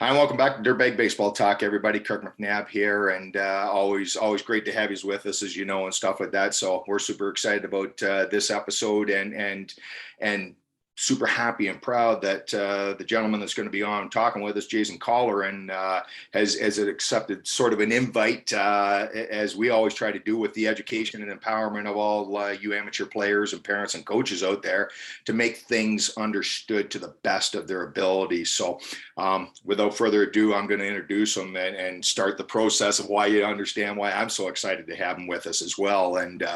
Hi, and welcome back to Dirtbag Baseball Talk, everybody. Kirk McNabb here, and always great to have you with us, as you know, and stuff like that. So we're super excited about this episode, and super happy and proud that the gentleman that's going to be on talking with us, Jason Colleran, has accepted sort of an invite, as we always try to do with the education and empowerment of all you amateur players and parents and coaches out there, to make things understood to the best of their abilities. So without further ado, I'm going to introduce him and start the process of why you understand why I'm so excited to have him with us as well. And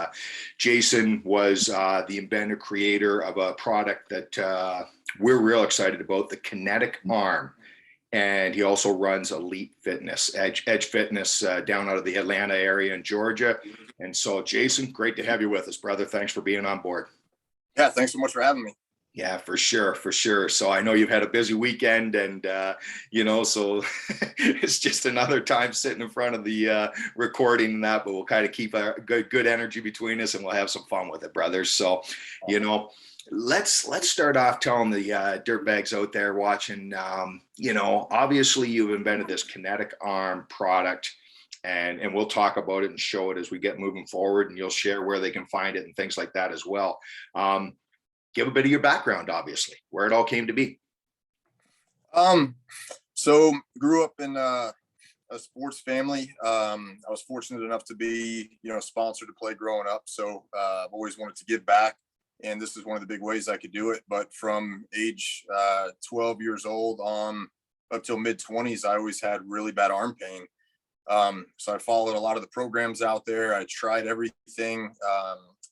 Jason was the inventor, creator of a product that we're real excited about, the Kinetic arm. And he also runs Elite Fitness, Edge Fitness, down out of the Atlanta area in Georgia. And so, Jason, great to have you with us, brother. Thanks for being on board. Yeah, thanks so much for having me. Yeah, for sure. So I know you've had a busy weekend, and so it's just another time sitting in front of the recording and that, but we'll kind of keep a good energy between us, and we'll have some fun with it, brothers. So, let's start off telling the dirtbags out there watching, obviously you've invented this Kinetic arm product, and we'll talk about it and show it as we get moving forward, and you'll share where they can find it and things like that as well. Give a bit of your background, obviously, where it all came to be. So grew up in a sports family. I was fortunate enough to be, sponsored to play growing up. So I've always wanted to give back, and this is one of the big ways I could do it. But from age 12 years old on up till mid-20s, I always had really bad arm pain. So I followed a lot of the programs out there. I tried everything.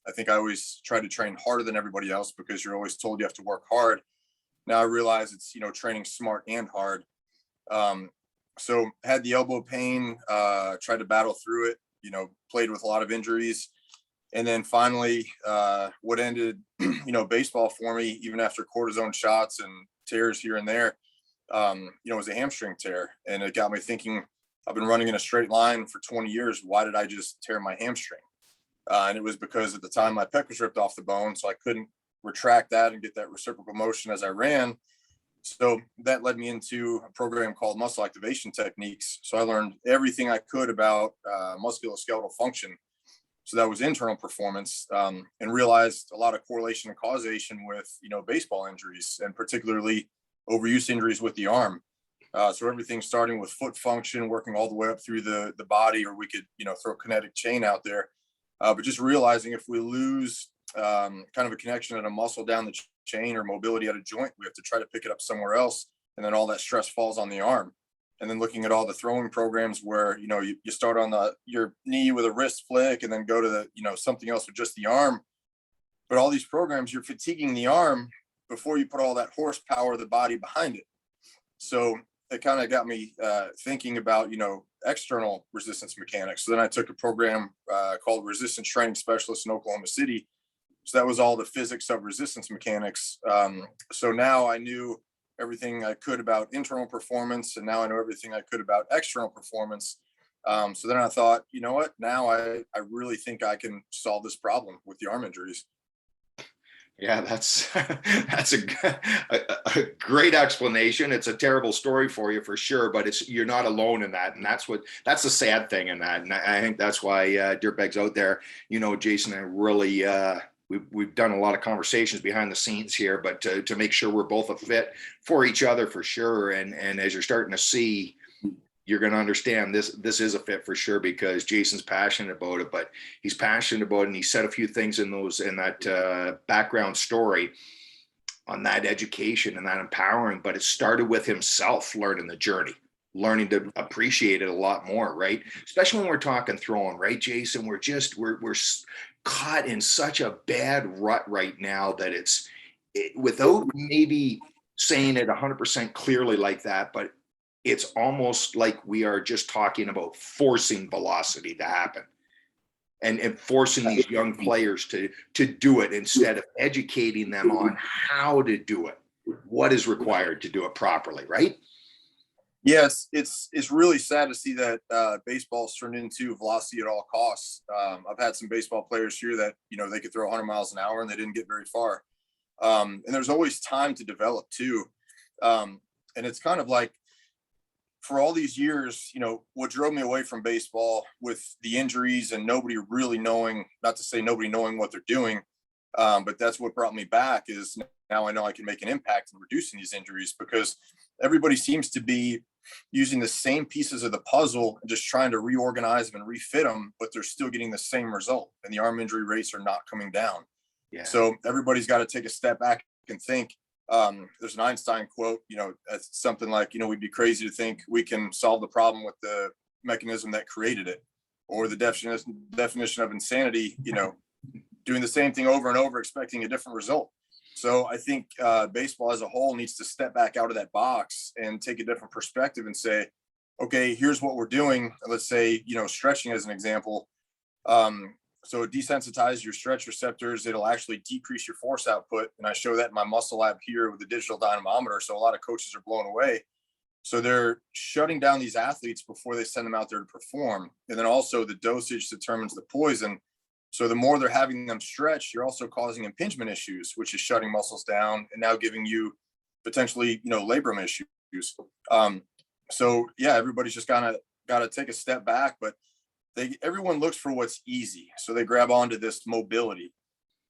I think I always tried to train harder than everybody else because you're always told you have to work hard. Now I realize it's, training smart and hard. So had the elbow pain, tried to battle through it, played with a lot of injuries. And then finally, what ended, baseball for me, even after cortisone shots and tears here and there, was a hamstring tear. And it got me thinking, I've been running in a straight line for 20 years. Why did I just tear my hamstring? And it was because at the time my pec was ripped off the bone, so I couldn't retract that and get that reciprocal motion as I ran. So that led me into a program called muscle activation techniques. So I learned everything I could about musculoskeletal function. So that was internal performance, and realized a lot of correlation and causation with, baseball injuries, and particularly overuse injuries with the arm. So everything starting with foot function, working all the way up through the body, or we could, throw kinetic chain out there. But just realizing if we lose kind of a connection at a muscle down the chain, or mobility at a joint, we have to try to pick it up somewhere else. And then all that stress falls on the arm. And then looking at all the throwing programs where, you start on your knee with a wrist flick, and then go to the, something else with just the arm. But all these programs, you're fatiguing the arm before you put all that horsepower of the body behind it. So it kind of got me thinking about, external resistance mechanics. So then I took a program called Resistance Training Specialist in Oklahoma City. So that was all the physics of resistance mechanics. So now I knew everything I could about internal performance, and now I know everything I could about external performance. So then I thought, you know what, now I really think I can solve this problem with the arm injuries. Yeah, that's a great explanation. It's a terrible story for you, for sure, but you're not alone in that, and that's the sad thing in that. And I think that's why dirtbags out there, Jason and I really we've done a lot of conversations behind the scenes here, but to make sure we're both a fit for each other, for sure. And as you're starting to see, you're going to understand this is a fit for sure, because Jason's passionate about it, but he's passionate about it. And he said a few things in that background story on that education and that empowering, but it started with himself learning the journey, learning to appreciate it a lot more, right? Especially when we're talking throwing, right, Jason? We're caught in such a bad rut right now that without maybe saying it 100% clearly like that, but it's almost like we are just talking about forcing velocity to happen, and forcing these young players to do it instead of educating them on how to do it, what is required to do it properly, right? Yes, it's really sad to see that baseball's turned into velocity at all costs. I've had some baseball players here that, they could throw 100 miles an hour and they didn't get very far. And there's always time to develop too. And it's kind of like for all these years, what drove me away from baseball with the injuries and nobody really knowing, not to say nobody knowing what they're doing, but that's what brought me back is now I know I can make an impact in reducing these injuries because everybody seems to be using the same pieces of the puzzle and just trying to reorganize them and refit them, but they're still getting the same result. And the arm injury rates are not coming down. Yeah. So everybody's got to take a step back and think. There's an Einstein quote, that's something like, we'd be crazy to think we can solve the problem with the mechanism that created it, or the definition of insanity, doing the same thing over and over, expecting a different result. So I think baseball as a whole needs to step back out of that box and take a different perspective and say, okay, here's what we're doing. Let's say, stretching as an example. So it desensitizes your stretch receptors. It'll actually decrease your force output. And I show that in my muscle lab here with the digital dynamometer. So a lot of coaches are blown away. So they're shutting down these athletes before they send them out there to perform. And then also the dosage determines the poison. So the more they're having them stretch, you're also causing impingement issues, which is shutting muscles down and now giving you potentially, labrum issues. So yeah, everybody's just got to take a step back, but everyone looks for what's easy. So they grab onto this mobility.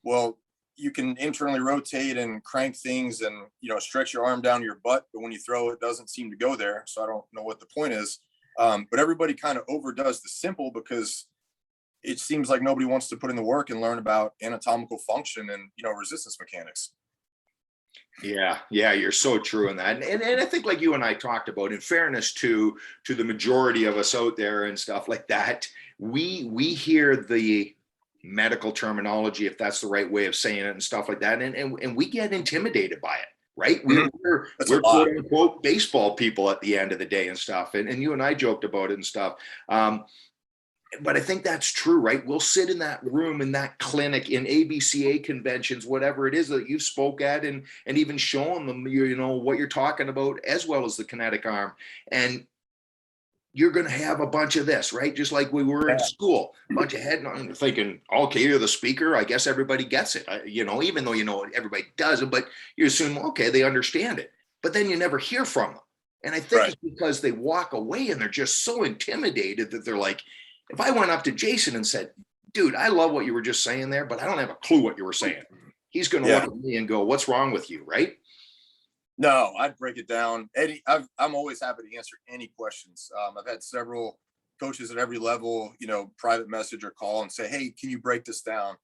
Well, you can internally rotate and crank things and, stretch your arm down your butt, but when you throw it doesn't seem to go there. So I don't know what the point is. But everybody kind of overdoes the simple because it seems like nobody wants to put in the work and learn about anatomical function and, resistance mechanics. Yeah, you're so true in that. And I think like you and I talked about, in fairness to the majority of us out there and stuff like that, we hear the medical terminology, if that's the right way of saying it and stuff like that. And we get intimidated by it, right? We're quote unquote baseball people at the end of the day and stuff. And you and I joked about it and stuff. But I think that's true, right? We'll sit in that room, in that clinic, in ABCA conventions, whatever it is that you've spoke at, and even showing them, what you're talking about, as well as the kinetic arm. And you're going to have a bunch of this, right? Just like we were in school, a bunch of head thinking, okay, you're the speaker. I guess everybody gets it, even though, everybody doesn't, but you assume, okay, they understand it. But then you never hear from them. And I think it's because they walk away and they're just so intimidated that they're like, if I went up to Jason and said, dude, I love what you were just saying there, but I don't have a clue what you were saying, he's going to look at me and go, what's wrong with you, right? No, I'd break it down. Eddie, I'm always happy to answer any questions. I've had several coaches at every level, private message or call and say, hey, can you break this down?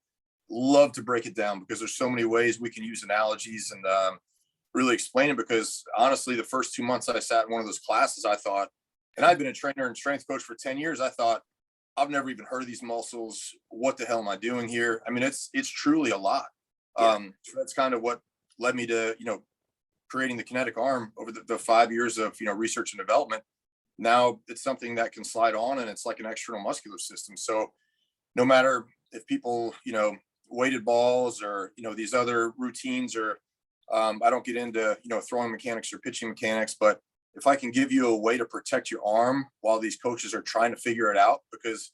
Love to break it down because there's so many ways we can use analogies and really explain it. Because honestly, the first 2 months I sat in one of those classes, I thought, and I've been a trainer and strength coach for 10 years, I thought, I've never even heard of these muscles. What the hell am I doing here? I mean, it's truly a lot. So that's kind of what led me to, creating the kinetic arm over the 5 years of, research and development. Now it's something that can slide on and it's like an external muscular system. So no matter if people, weighted balls or, these other routines or I don't get into, throwing mechanics or pitching mechanics, but if I can give you a way to protect your arm while these coaches are trying to figure it out, because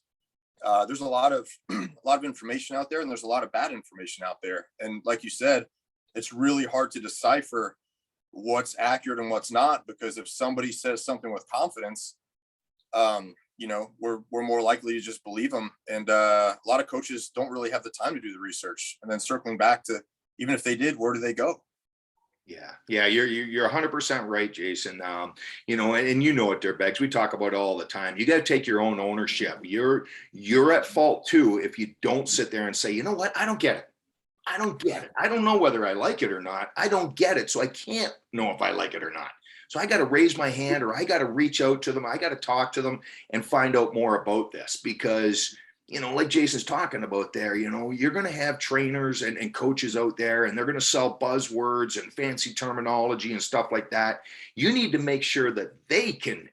there's a lot of information out there and there's a lot of bad information out there. And like you said, it's really hard to decipher what's accurate and what's not, because if somebody says something with confidence, we're more likely to just believe them. And a lot of coaches don't really have the time to do the research. And then circling back to, even if they did, where do they go? Yeah, you're 100% right, Jason. And at Dirtbags, we talk about it all the time. You got to take your own ownership. You're at fault too if you don't sit there and say, you know what, I don't get it. I don't know whether I like it or not. I don't get it, so I can't know if I like it or not. So I got to raise my hand, or I got to reach out to them. I got to talk to them and find out more about this, because like Jason's talking about there, you're going to have trainers and coaches out there, and they're going to sell buzzwords and fancy terminology and stuff like that. You need to make sure that they can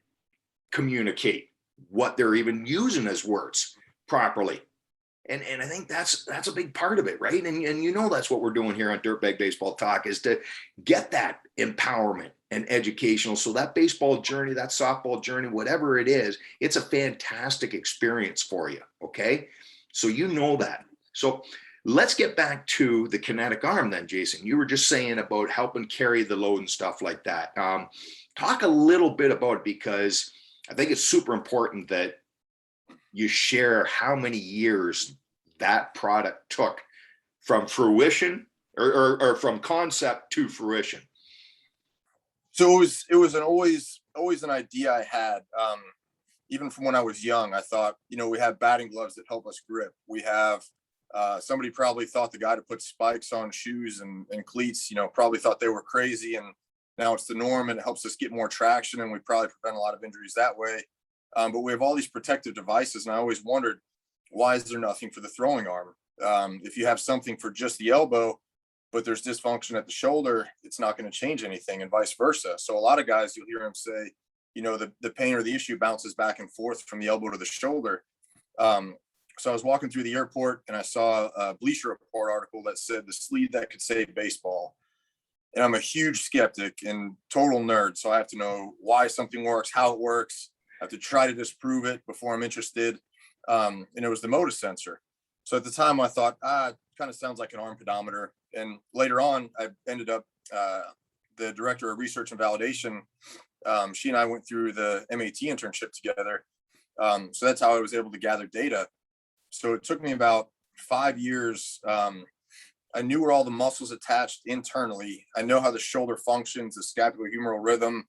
communicate what they're even using as words properly. And I think that's a big part of it, right? And that's what we're doing here on Dirtbag Baseball Talk, is to get that empowerment and educational. So that baseball journey, that softball journey, whatever it is, it's a fantastic experience for you. Okay. So that. So Let's get back to the kinetic arm then, Jason. You were just saying about helping carry the load and stuff like that. Talk a little bit about it, because I think it's super important that you share how many years that product took from fruition or from concept to fruition. So it was always an idea I had. Even from when I was young, I thought, we have batting gloves that help us grip. We have somebody probably thought the guy to put spikes on shoes and cleats, probably thought they were crazy, and now it's the norm, and it helps us get more traction, and we probably prevent a lot of injuries that way. But we have all these protective devices, and I always wondered, why is there nothing for the throwing arm? If you have something for just the elbow, but there's dysfunction at the shoulder, it's not going to change anything, and vice versa. So a lot of guys, you'll hear them say, the pain or the issue bounces back and forth from the elbow to the shoulder. So I was walking through the airport, and I saw a Bleacher Report article that said the sleeve that could save baseball. And I'm a huge skeptic and total nerd, so I have to know why something works, how it works. I have to try to disprove it before I'm interested. And it was the MODA sensor. So at the time I thought, it kind of sounds like an arm pedometer. And later on, I ended up, the director of research and validation, she and I went through the MAT internship together. So that's how I was able to gather data. So it took me about 5 years. I knew where all the muscles attached internally. I know how the shoulder functions, the scapulohumeral rhythm.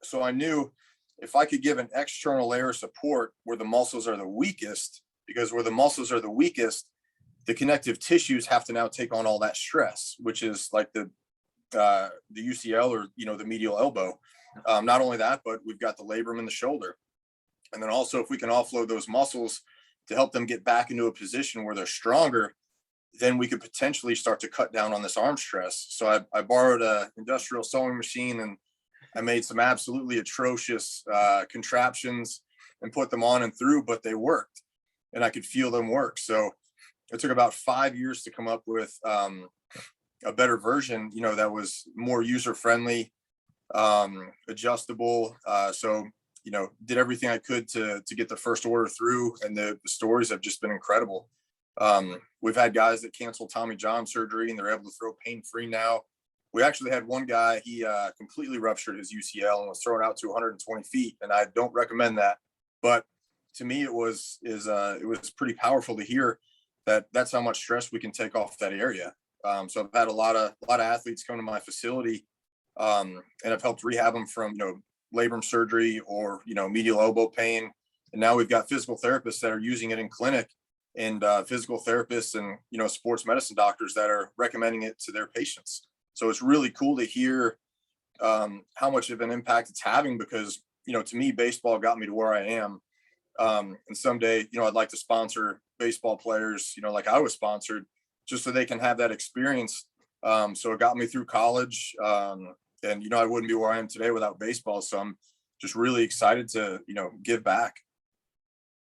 So I knew if I could give an external layer of support where the muscles are the weakest, because where the muscles are the weakest, the connective tissues have to now take on all that stress, which is like the UCL, or, the medial elbow. Not only that, but we've got the labrum in the shoulder. And then also, if we can offload those muscles to help them get back into a position where they're stronger, then we could potentially start to cut down on this arm stress. So I borrowed a industrial sewing machine, and I made some absolutely atrocious contraptions and put them on and through, but they worked, and I could feel them work. So it took about 5 years to come up with a better version, that was more user-friendly, adjustable. So, did everything I could to get the first order through, and the stories have just been incredible. We've had guys that canceled Tommy John surgery, and they're able to throw pain-free now. We actually had one guy, he completely ruptured his UCL and was thrown out to 120 feet. And I don't recommend that. But to me, it was pretty powerful to hear that that's how much stress we can take off that area. So I've had a lot of athletes come to my facility, and I've helped rehab them from, labrum surgery or, medial elbow pain. And now we've got physical therapists that are using it in clinic, and physical therapists and, sports medicine doctors that are recommending it to their patients. So it's really cool to hear how much of an impact it's having, because, to me, baseball got me to where I am. And someday, I'd like to sponsor baseball players, like I was sponsored, just so they can have that experience. So it got me through college. And, I wouldn't be where I am today without baseball. So I'm just really excited to, give back.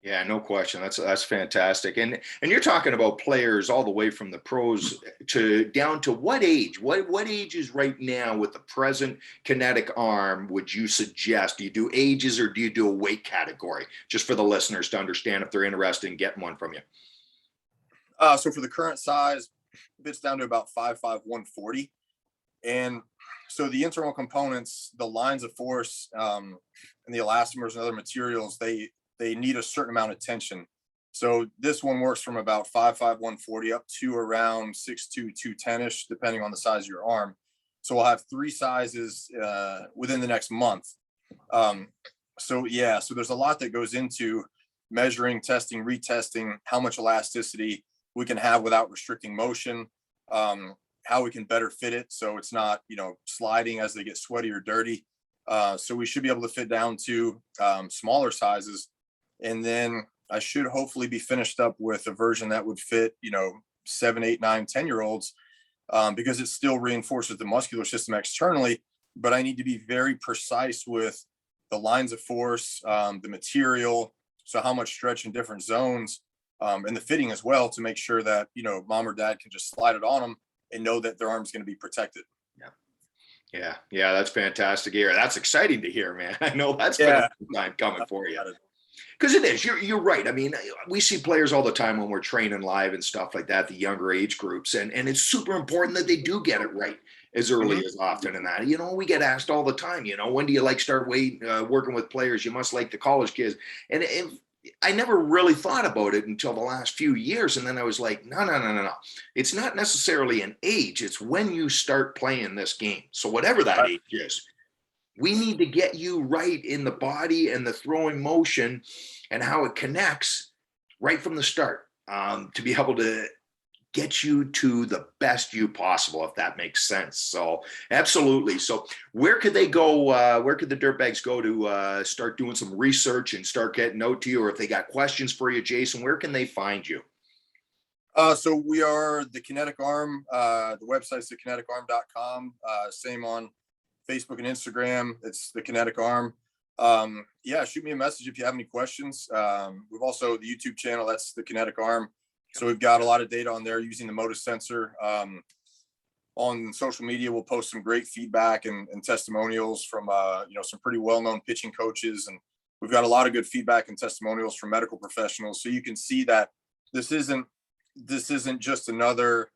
Yeah, no question. That's fantastic. And you're talking about players all the way from the pros to down to what age? What ages right now with the present kinetic arm would you suggest? Do you do ages, or do you do a weight category? Just for the listeners to understand if they're interested in getting one from you. So for the current size, it's down to about 5'5", 140. And so the internal components, the lines of force, and the elastomers and other materials, they need a certain amount of tension. So this one works from about 5'5", 140 up to around 6'2", 210-ish, depending on the size of your arm. So we'll have 3 sizes within the next month. So there's a lot that goes into measuring, testing, retesting, how much elasticity we can have without restricting motion, how we can better fit it so it's not, sliding as they get sweaty or dirty. So we should be able to fit down to smaller sizes. And then I should hopefully be finished up with a version that would fit, 7, 8, 9, 10-year-olds, because it still reinforces the muscular system externally. But I need to be very precise with the lines of force, the material, so how much stretch in different zones, and the fitting as well, to make sure that, mom or dad can just slide it on them and know that their arm's going to be protected. Yeah. That's fantastic to hear. That's exciting to hear, man. I know that's been a long time coming for you. Because it is. You're right. I mean, we see players all the time when we're training live and stuff like that, the younger age groups, and it's super important that they do get it right as early Mhm. as often. And that, we get asked all the time, when do you like start working with players? You must like the college kids. And I never really thought about it until the last few years, and then I was like, no, no, no, no, no. It's not necessarily an age. It's when you start playing this game. So whatever that Right. age is, we need to get you right in the body and the throwing motion and how it connects right from the start, to be able to get you to the best you possible, if that makes sense. So absolutely. So where could they go? Where could the Dirtbags go to start doing some research and start getting out to you? Or if they got questions for you, Jason, where can they find you? So we are the Kinetic Arm. The website's thekineticarm.com. Same on Facebook and Instagram. It's the Kinetic Arm. Yeah, shoot me a message if you have any questions. We've also the YouTube channel. That's the Kinetic Arm. So we've got a lot of data on there using the Motus sensor. On social media, we'll post some great feedback and testimonials from some pretty well-known pitching coaches, and we've got a lot of good feedback and testimonials from medical professionals. So you can see that this isn't just another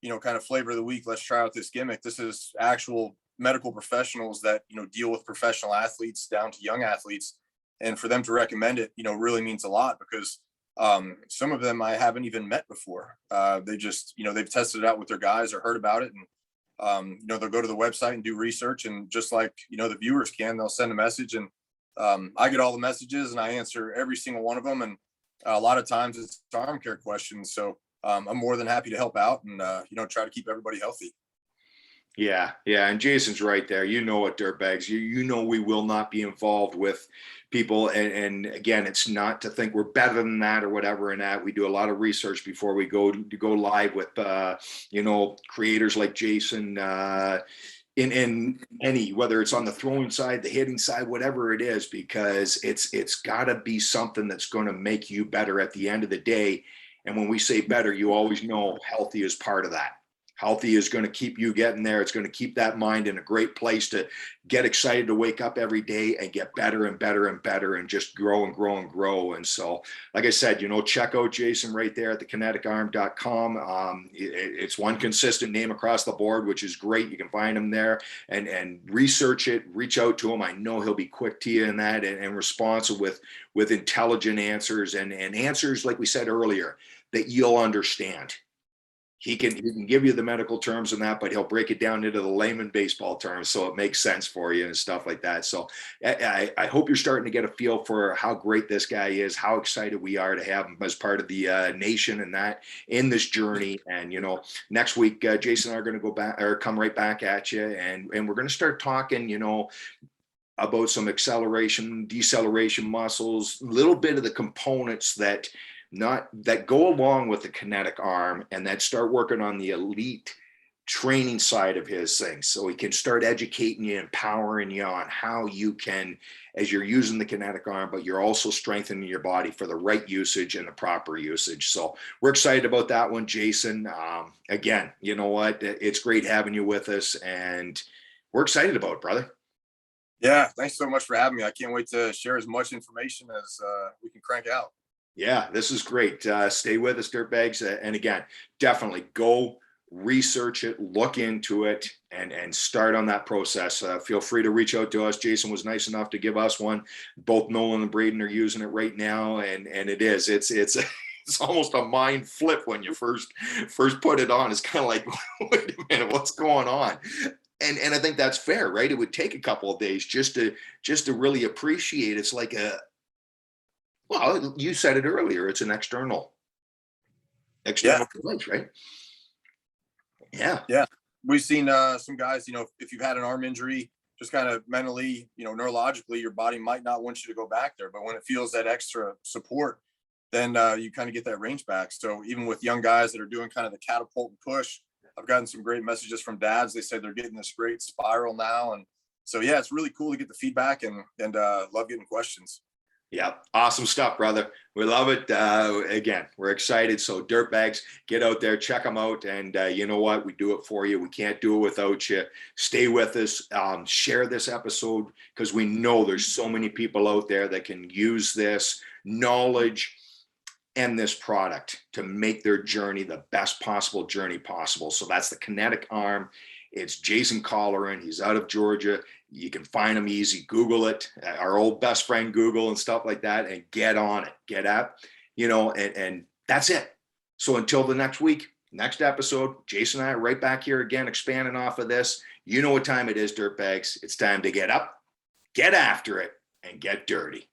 kind of flavor of the week. Let's try out this gimmick. This is actual medical professionals that deal with professional athletes down to young athletes, and for them to recommend it really means a lot, because some of them I haven't even met before. They just they've tested it out with their guys or heard about it, and they'll go to the website and do research, and just like the viewers can, they'll send a message, and I get all the messages and I answer every single one of them, and a lot of times it's arm care questions. So I'm more than happy to help out and try to keep everybody healthy. Yeah, yeah, and Jason's right there. What Dirtbags. We will not be involved with people, and again, it's not to think we're better than that or whatever. And that we do a lot of research before we go live with creators like Jason. In any, whether it's on the throwing side, the hitting side, whatever it is, because it's got to be something that's going to make you better at the end of the day. And when we say better, you always know healthy is part of that. Healthy is going to keep you getting there. It's going to keep that mind in a great place to get excited to wake up every day and get better and better and better and just grow and grow and grow. And so, like I said, check out Jason right there at thekинeticarm.com. It's one consistent name across the board, which is great. You can find him there and research it, reach out to him. I know he'll be quick to you in that and responsive with intelligent answers and answers, like we said earlier, that you'll understand. He can give you the medical terms and that, but he'll break it down into the layman baseball terms so it makes sense for you and stuff like that. So I hope you're starting to get a feel for how great this guy is, how excited we are to have him as part of the nation and that in this journey. And next week, Jason and I are going to go back or come right back at you, and we're going to start talking, about some acceleration, deceleration muscles, a little bit of the components that go along with the kinetic arm, and that start working on the elite training side of his things. So he can start educating you, empowering you on how you can, as you're using the kinetic arm, but you're also strengthening your body for the right usage and the proper usage. So we're excited about that one, Jason. Again, you know what? It's great having you with us, and we're excited about it, brother. Yeah, thanks so much for having me. I can't wait to share as much information as we can crank out. Yeah, this is great. Stay with us, Dirtbags. And again, definitely go research it, look into it, and start on that process. Feel free to reach out to us. Jason was nice enough to give us one. Both Nolan and Braden are using it right now, and it's it's almost a mind flip when you first put it on. It's kind of like, wait a minute, what's going on? And I think that's fair, right? It would take a couple of days just to really appreciate. It's like well, you said it earlier. It's an external device, right? Yeah. Yeah. We've seen some guys, if you've had an arm injury, just kind of mentally, neurologically, your body might not want you to go back there. But when it feels that extra support, then you kind of get that range back. So even with young guys that are doing kind of the catapult and push, I've gotten some great messages from dads. They said they're getting this great spiral now. And so, yeah, it's really cool to get the feedback and love getting questions. Yeah, awesome stuff, brother. We love it. Again, we're excited. So, Dirtbags, get out there, check them out, and you know what? We do it for you. We can't do it without you. Stay with us. Share this episode because we know there's so many people out there that can use this knowledge and this product to make their journey the best possible journey possible. So that's the Kinetic arm. It's Jason Colleran. He's out of Georgia. You can find him easy. Google it. Our old best friend Google and stuff like that, and get on it. Get up, and that's it. So until the next week, next episode, Jason and I are right back here again, expanding off of this. You know what time it is, Dirtbags. It's time to get up, get after it, and get dirty.